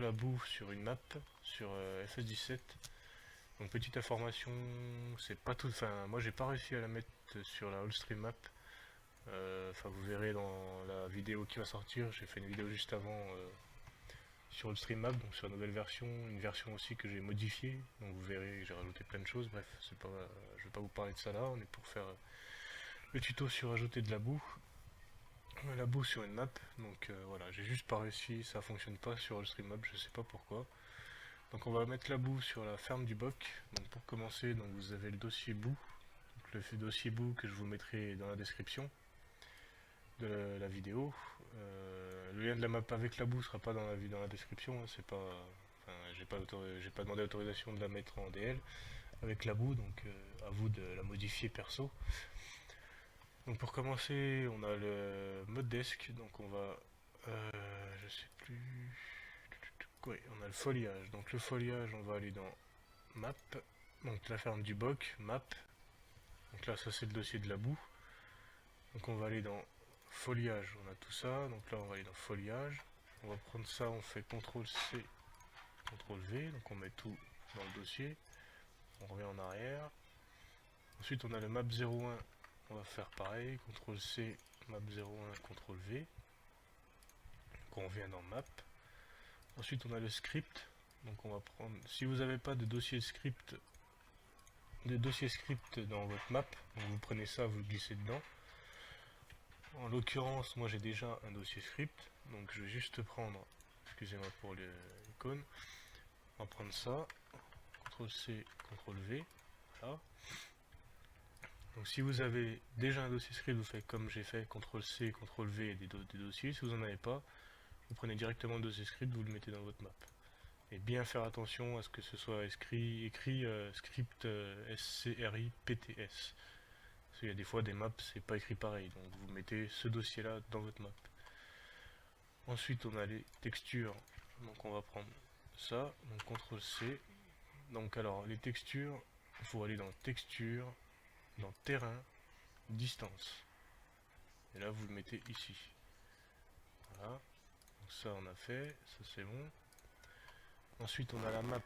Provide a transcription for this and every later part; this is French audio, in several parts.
la boue sur une map, sur FS17. Donc petite information, c'est pas tout, enfin moi j'ai pas réussi à la mettre sur la Allstream map. Enfin vous verrez dans la vidéo qui va sortir, j'ai fait une vidéo juste avant sur Allstream map, donc sur la nouvelle version, une version aussi que j'ai modifiée. Donc vous verrez, j'ai rajouté plein de choses, bref, c'est pas, je vais pas vous parler de ça là, on est pour faire le tuto sur ajouter de la boue sur une map. Donc voilà, j'ai juste pas réussi, ça fonctionne pas sur Allstream map, je sais pas pourquoi. Donc on va mettre la boue sur la ferme du boc. Donc pour commencer, donc vous avez le dossier boue, donc le dossier boue que je vous mettrai dans la description de la vidéo. Le lien de la map avec la boue sera pas dans la description, hein, c'est pas, enfin, j'ai pas demandé autorisation de la mettre en DL avec la boue, donc à vous de la modifier perso. Donc pour commencer, on a le mode desk, donc on va, je sais plus, oui, on a le foliage. Donc le foliage, on va aller dans map, donc la ferme du boc, map. Donc là, ça c'est le dossier de la boue. Donc on va aller dans foliage, on a tout ça. Donc là, on va aller dans foliage. On va prendre ça, on fait CTRL C, CTRL V. Donc on met tout dans le dossier. On revient en arrière. Ensuite, on a le map 01. On va faire pareil, CTRL C, map 01, CTRL V. Donc on revient dans map. Ensuite, on a le script. Donc on va prendre, si vous n'avez pas de dossier script dans votre map, donc vous prenez ça, vous le glissez dedans. En l'occurrence, moi j'ai déjà un dossier script, donc je vais juste prendre, excusez-moi pour l'icône, on va prendre ça, CTRL C, CTRL V, voilà. Donc si vous avez déjà un dossier script, vous faites comme j'ai fait, CTRL C, CTRL V et des dossiers. Si vous n'en avez pas, vous prenez directement le dossier script, vous le mettez dans votre map. Et bien faire attention à ce que ce soit écrit script SCRI PTS. Parce qu'il y a des fois des maps, c'est pas écrit pareil. Donc vous mettez ce dossier là dans votre map. Ensuite on a les textures. Donc on va prendre ça. Donc CTRL C. Donc alors les textures, il faut aller dans texture, dans terrain, distance. Et là vous le mettez ici. Voilà. Donc ça on a fait. Ça c'est bon. Ensuite on a la map.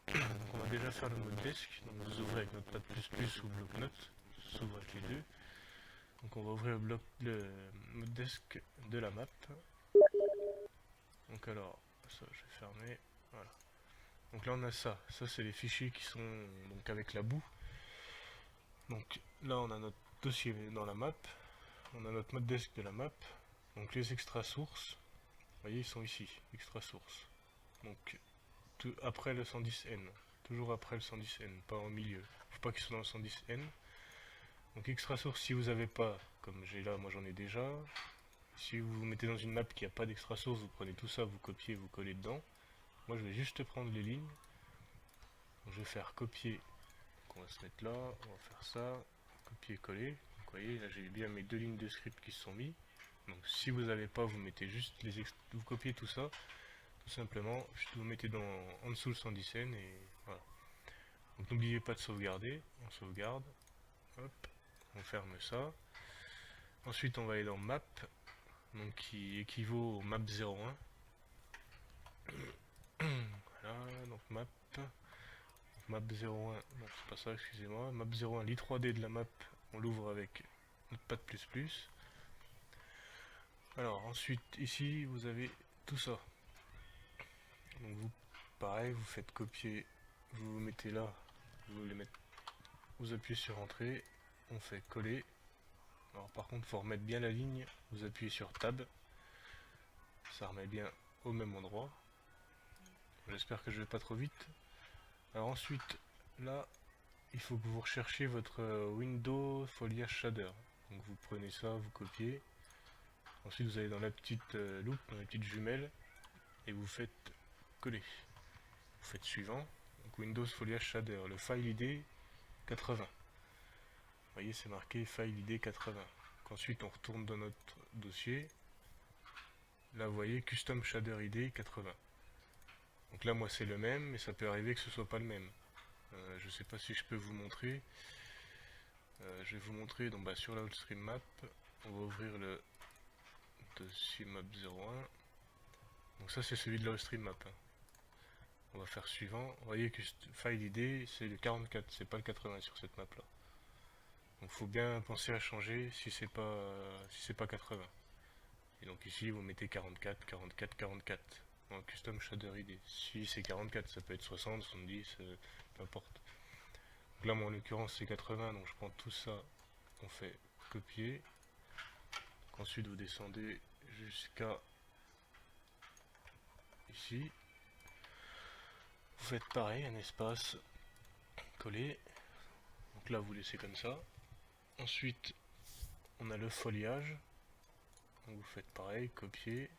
Donc on va déjà faire le mode desk. Donc vous ouvrez avec Notepad++ ou bloc-notes. S'ouvre avec les deux. Donc on va ouvrir le mode desk de la map. Donc alors, ça je vais fermer. Voilà. Donc là on a ça. Ça c'est les fichiers qui sont donc avec la boue. Donc là on a notre dossier dans la map. On a notre mode desk de la map. Donc les extra sources. Vous voyez ils sont ici. Extra sources. Donc tout après le 110N. Toujours après le 110N, pas en milieu. Faut pas qu'ils soient dans le 110N. Donc extra source, si vous n'avez pas, comme j'ai là, moi j'en ai déjà. Si vous vous mettez dans une map qui n'a pas d'extra source, vous prenez tout ça, vous copiez, vous collez dedans. Moi je vais juste prendre les lignes. Donc, je vais faire copier. Donc, on va se mettre là, on va faire ça, copier, coller. Donc, vous voyez, là j'ai bien mes deux lignes de script qui se sont mis. Donc si vous n'avez pas, vous mettez juste vous copiez tout ça. Tout simplement, vous mettez en dessous le 110N et voilà. Donc n'oubliez pas de sauvegarder. On sauvegarde. Hop. On ferme ça. Ensuite on va aller dans map. Donc qui équivaut au map 01. Voilà, donc map. Map 01, non c'est pas ça, excusez-moi. Map 01, l'i3D de la map, on l'ouvre avec Notepad++. Alors ensuite ici vous avez tout ça. Donc vous, pareil, vous faites copier, vous vous mettez là, vous les mettez, vous appuyez sur entrée, on fait coller. Alors par contre, il faut remettre bien la ligne, vous appuyez sur tab, ça remet bien au même endroit. J'espère que je vais pas trop vite. Alors ensuite, là, il faut que vous recherchiez votre Windows Foliage Shader. Donc vous prenez ça, vous copiez. Ensuite vous allez dans la petite loupe, dans la petite jumelle, et vous faites coller. Vous faites suivant. Donc Windows Foliage Shader, le file ID 80. Vous voyez, c'est marqué file ID 80. Donc ensuite on retourne dans notre dossier. Là vous voyez Custom Shader ID 80. Donc là moi c'est le même, mais ça peut arriver que ce soit pas le même. Je sais pas si je peux vous montrer. Je vais vous montrer donc sur la Allstream map. On va ouvrir le dossier map 01. Donc ça c'est celui de la stream map. On va faire suivant. Vous voyez que file ID c'est le 44, c'est pas le 80 sur cette map là. Donc faut bien penser à changer si c'est pas 80. Et donc ici vous mettez 44, 44, 44 en custom shader ID. Si c'est 44, ça peut être 60, 70, peu importe. Donc là moi en l'occurrence c'est 80, donc je prends tout ça, on fait copier. Donc ensuite vous descendez jusqu'à ici. Vous faites pareil, un espace, coller. Donc là vous laissez comme ça. Ensuite on a le foliage. Donc vous faites pareil, copier.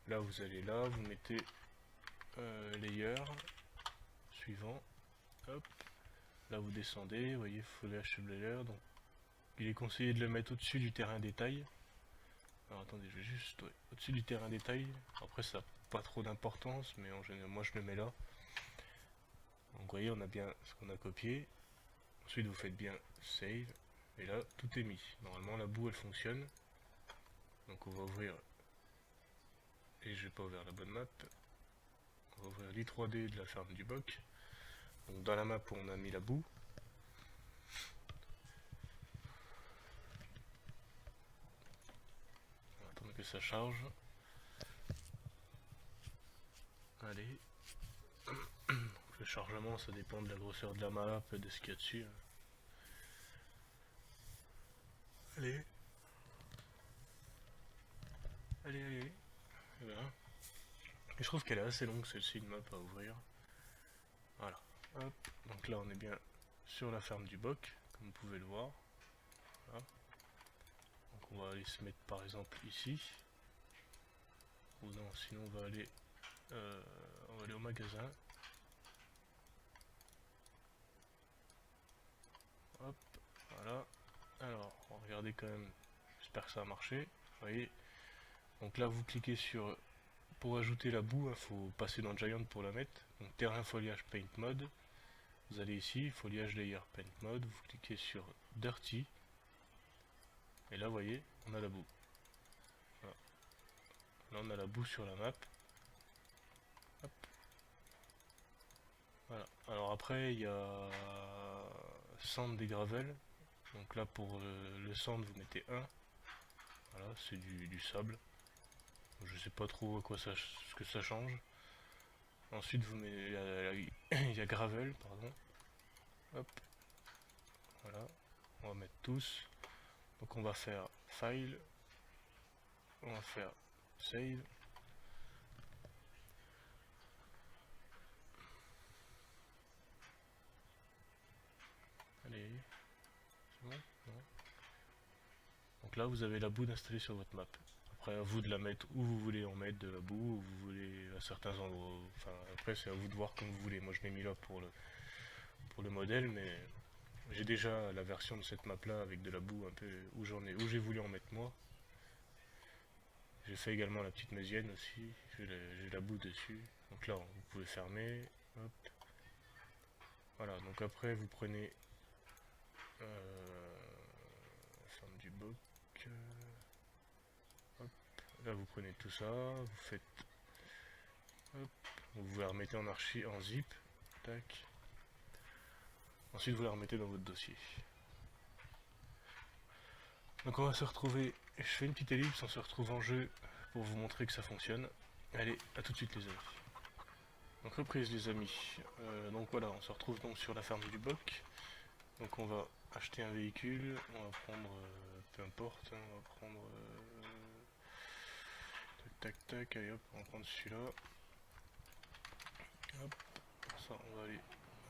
Là vous allez là, vous mettez layer, suivant. Hop. Là vous descendez, vous voyez foliage sub layer. Donc il est conseillé de le mettre au-dessus du terrain détail. Alors attendez, je vais juste au-dessus du terrain détail. Après ça n'a pas trop d'importance, mais en général moi je le mets là. Donc vous voyez on a bien ce qu'on a copié. Ensuite vous faites bien save. Et là tout est mis. Normalement la boue elle fonctionne. Donc on va ouvrir. Et je vais pas ouvrir la bonne map. On va ouvrir l'i3d de la ferme du boc. Donc dans la map où on a mis la boue. On va attendre que ça charge. Allez. Le chargement ça dépend de la grosseur de la map, de ce qu'il y a dessus. Allez. Allez, allez. Et voilà. Et je trouve qu'elle est assez longue celle-ci, une map à ouvrir. Voilà. Hop. Donc là on est bien sur la ferme du boc, comme vous pouvez le voir. Voilà. Donc on va aller se mettre par exemple ici. Ou non, sinon on va aller au magasin. Hop, voilà. Alors, regardez quand même. J'espère que ça a marché. Vous voyez. Donc là vous cliquez sur. Pour ajouter la boue, il faut passer dans Giant pour la mettre. Donc terrain foliage paint mode. Vous allez ici, foliage layer paint mode. Vous cliquez sur dirty. Et là vous voyez, on a la boue. Voilà. Là on a la boue sur la map. Hop. Voilà. Alors après il y a sand et gravel. Donc là pour le sand vous mettez 1. Voilà, c'est du sable. Je sais pas trop à quoi ce que ça change. Ensuite vous mettez il y a gravel, pardon. Hop. Voilà. On va mettre tous. Donc on va faire file. On va faire save. Allez. C'est bon? Non. Donc là vous avez la boue installée sur votre map. Après à vous de la mettre où vous voulez en mettre de la boue, où vous voulez à certains endroits. Enfin après c'est à vous de voir comme vous voulez. Moi je l'ai mis là pour le modèle, mais j'ai déjà la version de cette map là avec de la boue un peu où j'ai voulu en mettre moi. J'ai fait également la petite mésienne aussi, j'ai la boue dessus. Donc là vous pouvez fermer. Hop. Voilà, donc après vous prenez la ferme du boc. Hop. Là vous prenez tout ça, vous faites. Hop. Vous la remettez en archi en zip. Tac. Ensuite vous la remettez dans votre dossier. Donc on va se retrouver. Je fais une petite ellipse, on se retrouve en jeu pour vous montrer que ça fonctionne. Allez, à tout de suite les amis. Donc reprise les amis. Donc voilà, on se retrouve donc sur la ferme du boc. Donc on va acheter un véhicule, on va prendre, peu importe, hein, on va prendre, tac tac tac, allez hop, on va prendre celui-là. Hop, ça on va aller,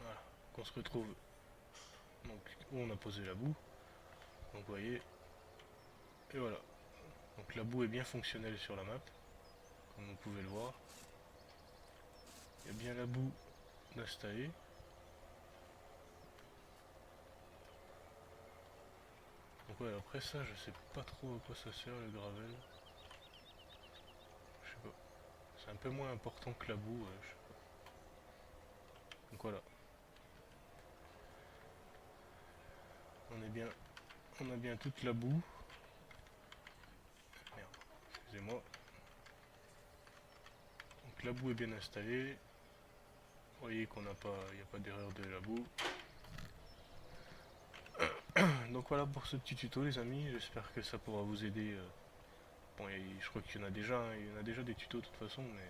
voilà, qu'on se retrouve donc où on a posé la boue. Donc vous voyez, et voilà. Donc la boue est bien fonctionnelle sur la map, comme vous pouvez le voir. Il y a bien la boue d'installer. Donc ouais, après ça, je sais pas trop à quoi ça sert le gravel. Je sais pas. C'est un peu moins important que la boue, je sais pas. Donc voilà. On a bien toute la boue. Merde, excusez-moi. la boue est bien installée. Vous voyez qu'on n'a pas, il n'y a pas d'erreur de la boue. Donc voilà pour ce petit tuto les amis, j'espère que ça pourra vous aider. Bon, je crois qu'il y en a déjà, hein, il y en a déjà des tutos de toute façon, mais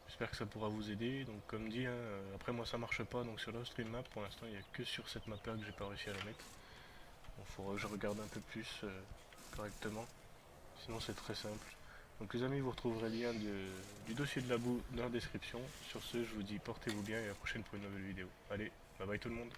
j'espère que ça pourra vous aider. Donc comme dit, hein, après moi ça marche pas, donc sur la stream map pour l'instant il n'y a que sur cette map là que j'ai pas réussi à la mettre. Il faudra que je regarde un peu plus correctement, sinon c'est très simple. Donc les amis, vous retrouverez le lien du dossier de la boue dans la description. Sur ce, je vous dis portez-vous bien et à la prochaine pour une nouvelle vidéo. Allez, bye bye tout le monde.